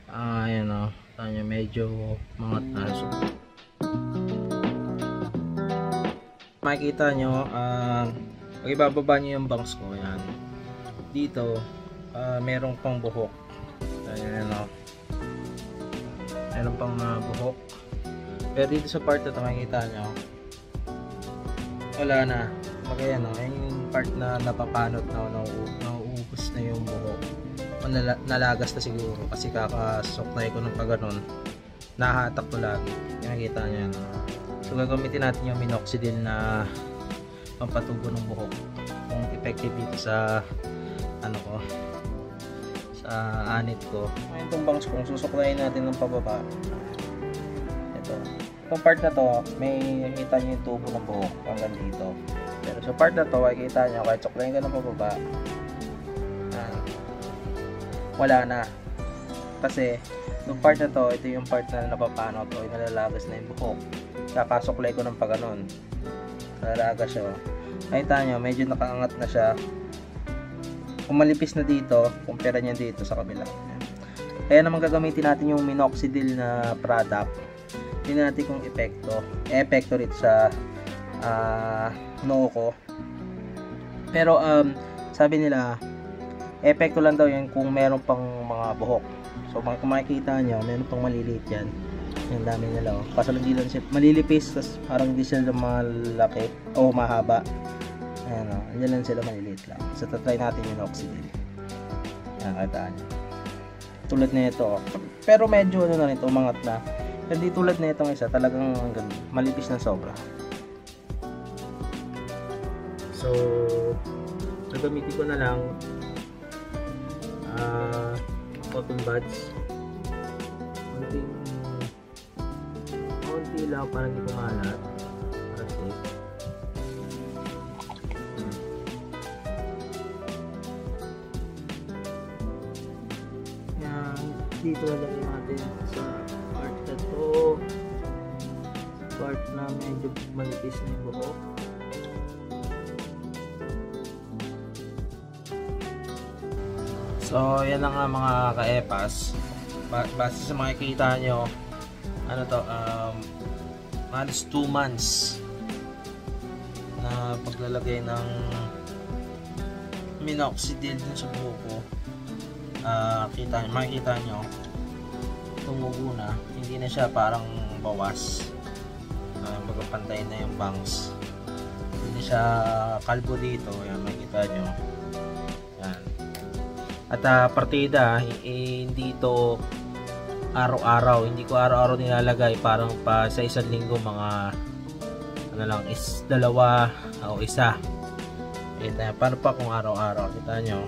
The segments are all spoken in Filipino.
Ayan o, tanya medyo mga taso. Makikita nyo, pag ibababa nyo yung bangs ko, yan. Dito, merong pang buhok. Ayan o. Meron pang buhok. Pero dito sa part na ito, makikita nyo, wala na. Magaya no, yung part na napapanot na, nauubos na yung buhok. O nalagas na siguro kasi kakasuklay ko ng pagganon, nahatak ko lagi. Nakikita nyo yan. So gagamitin natin yung minoxidil na pampatubo ng buhok, kung effective dito sa ano ko, sa anit ko. Ngayon itong bangs kung susuklayin natin ng pababa, ito, itong part na to, may nakikita nyo yung tubo ng buhok hanggang dito. Pero sa part na to, makikita nyo kahit suklayin ka ng pababa, wala na. Kasi yung part na to, ito yung part na napapanot o nalalagas na yung buhok. Kakasuklay ko ng paganon, nalalagas siya. Nakita nyo, medyo nakaangat na siya. Kung malipis na dito, kumpara niya dito sa kabila. Kaya naman gagamitin natin yung minoxidil na product. Tingnan natin kung epekto rito sa noo ko. Pero sabi nila, epekto lang daw yan kung meron pang mga buhok. So kung makikita nyo, meron pang maliliit yan. Yung dami nila, oh. Kaso hindi lang siya malilipis, tas parang hindi sila malaki o mahaba. Ayan, oh. Hindi lang sila maliliit lang. So tatry natin yung minoxidil. Ayan, kita nyo. Tulad na ito, oh. Pero medyo ano na nito, umangat na. Hindi tulad na itong isa, talagang malipis na sobra. So gagamitin ko na lang cotton buds, konti lang para hindi kumalat, para safe. Yan, dito lagay natin sa part na to, part na medyo manipis na yung buhok. So yan na nga mga ka-epas, base sa makikita nyo, ano to, halos 2 months na paglalagay ng minoxidil dun sa buhok ko. Makikita nyo tumubo na, hindi na siya parang bawas, magpapantay na yung bangs, hindi na siya kalbo dito. Yan, makikita nyo. Yan. At partida, hindi ito araw-araw, hindi ko araw-araw nilalagay, parang pa sa isang linggo mga ano lang, is 2 o 1. Kita, paano pa kung araw-araw? Kita nyo,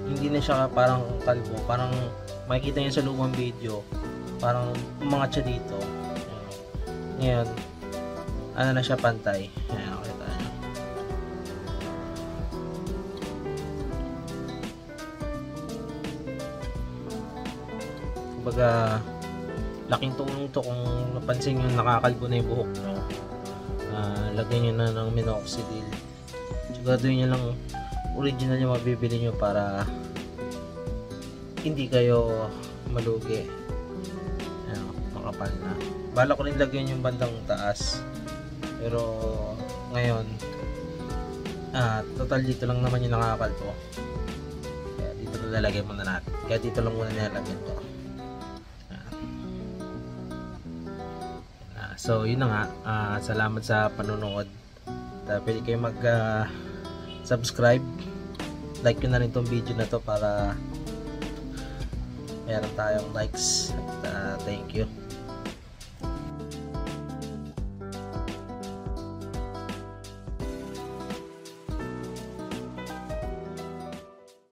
hindi na siya parang kalbo, parang makikita nyo sa lumang video, parang umangat siya dito. Ngayon, ano na siya, pantay. Ayan, kita nyo. Kumbaga, laking tulong to kung napansin nyo nakakalbo na yung buhok nyo. Lagyan nyo na ng minoxidil. Siguraduhin nyo lang original yung mabibili nyo para hindi kayo malugi. Ayan, makapal na. Bala ko rin lagyan yung bandang taas, pero ngayon total dito lang naman yung nakakalbo, kaya dito na lalagay muna natin. Kaya dito lang muna nilalagyan ko. So yun na nga, salamat sa panonood. Pwede kayo mag subscribe, like nyo na rin tong video na to para meron tayong likes. Thank you.